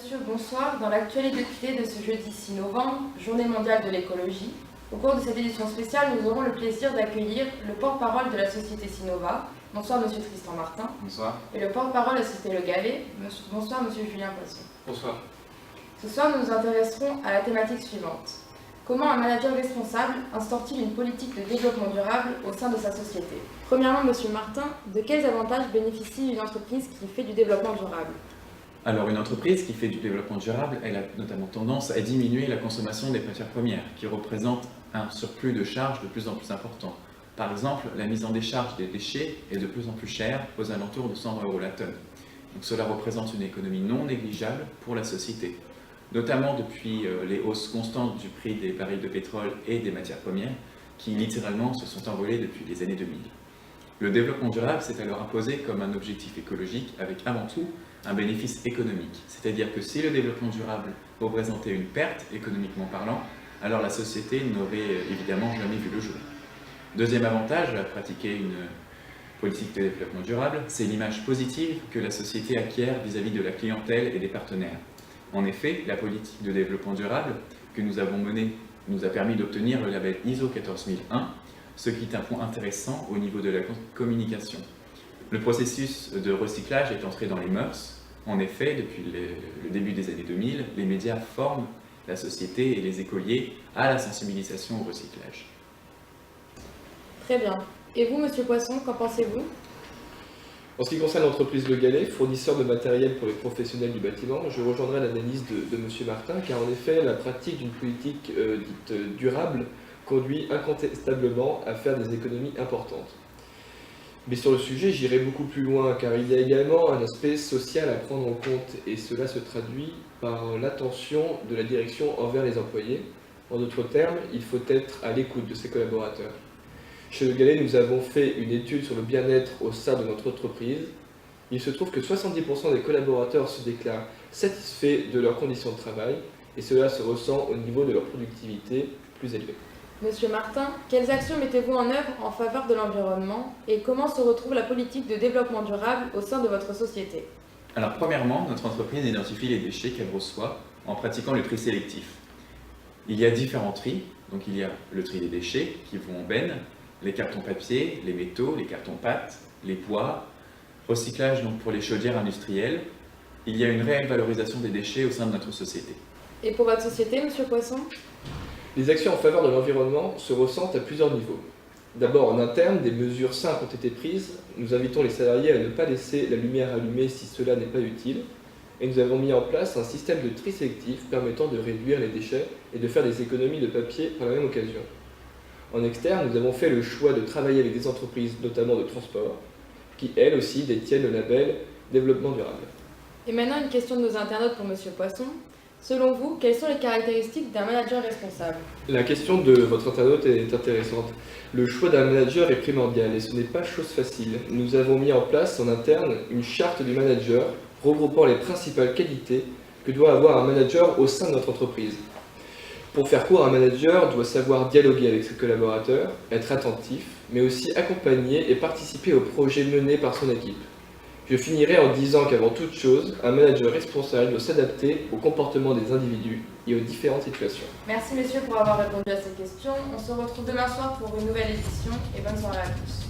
messieurs, bonsoir. Dans l'actualité de ce jeudi 6 novembre, journée mondiale de l'écologie, au cours de cette édition spéciale, nous aurons le plaisir d'accueillir le porte-parole de la société Sinova. Bonsoir monsieur Tristan Martin. Bonsoir. Et le porte-parole de la société Le Gallet. Bonsoir monsieur Julien Poisson. Bonsoir. Ce soir, nous nous intéresserons à la thématique suivante. Comment un manager responsable instaure-t-il une politique de développement durable au sein de sa société? Premièrement, monsieur Martin, de quels avantages bénéficie une entreprise qui fait du développement durable? Alors, une entreprise qui fait du développement durable, elle a notamment tendance à diminuer la consommation des matières premières, qui représente un surplus de charges de plus en plus important. Par exemple, la mise en décharge des déchets est de plus en plus chère, aux alentours de 100 € la tonne. Donc, cela représente une économie non négligeable pour la société, notamment depuis les hausses constantes du prix des barils de pétrole et des matières premières, qui littéralement se sont envolées depuis les années 2000. Le développement durable s'est alors imposé comme un objectif écologique avec avant tout un bénéfice économique. C'est-à-dire que si le développement durable représentait une perte économiquement parlant, alors la société n'aurait évidemment jamais vu le jour. Deuxième avantage à pratiquer une politique de développement durable, c'est l'image positive que la société acquiert vis-à-vis de la clientèle et des partenaires. En effet, la politique de développement durable que nous avons menée nous a permis d'obtenir le label ISO 14001, ce qui est un point intéressant au niveau de la communication. Le processus de recyclage est entré dans les mœurs. En effet, depuis le début des années 2000, les médias forment la société et les écoliers à la sensibilisation au recyclage. Très bien. Et vous, monsieur Poisson, qu'en pensez-vous? En ce qui concerne l'entreprise Le Gallet, fournisseur de matériel pour les professionnels du bâtiment, je rejoindrai l'analyse de M. Martin, car en effet, la pratique d'une politique dite durable conduit incontestablement à faire des économies importantes. Mais sur le sujet, j'irai beaucoup plus loin, car il y a également un aspect social à prendre en compte, et cela se traduit par l'attention de la direction envers les employés. En d'autres termes, il faut être à l'écoute de ses collaborateurs. Chez Le Gallet, nous avons fait une étude sur le bien-être au sein de notre entreprise. Il se trouve que 70% des collaborateurs se déclarent satisfaits de leurs conditions de travail, et cela se ressent au niveau de leur productivité plus élevée. Monsieur Martin, quelles actions mettez-vous en œuvre en faveur de l'environnement et comment se retrouve la politique de développement durable au sein de votre société? Alors, premièrement, notre entreprise identifie les déchets qu'elle reçoit en pratiquant le tri sélectif. Il y a différents tris, donc il y a le tri des déchets qui vont en benne, les cartons papier, les métaux, les cartons pâte, les bois, recyclage donc pour les chaudières industrielles. Il y a une réelle valorisation des déchets au sein de notre société. Et pour votre société, monsieur Poisson? Les actions en faveur de l'environnement se ressentent à plusieurs niveaux. D'abord, en interne, des mesures simples ont été prises. Nous invitons les salariés à ne pas laisser la lumière allumée si cela n'est pas utile. Et nous avons mis en place un système de tri sélectif permettant de réduire les déchets et de faire des économies de papier par la même occasion. En externe, nous avons fait le choix de travailler avec des entreprises, notamment de transport, qui elles aussi détiennent le label développement durable. Et maintenant, une question de nos internautes pour monsieur Poisson. Selon vous, quelles sont les caractéristiques d'un manager responsable? La question de votre internaute est intéressante. Le choix d'un manager est primordial et ce n'est pas chose facile. Nous avons mis en place en interne une charte du manager regroupant les principales qualités que doit avoir un manager au sein de notre entreprise. Pour faire court, un manager doit savoir dialoguer avec ses collaborateurs, être attentif, mais aussi accompagner et participer aux projets menés par son équipe. Je finirai en disant qu'avant toute chose, un manager responsable doit s'adapter au comportement des individus et aux différentes situations. Merci messieurs pour avoir répondu à ces questions. On se retrouve demain soir pour une nouvelle édition et bonne soirée à tous.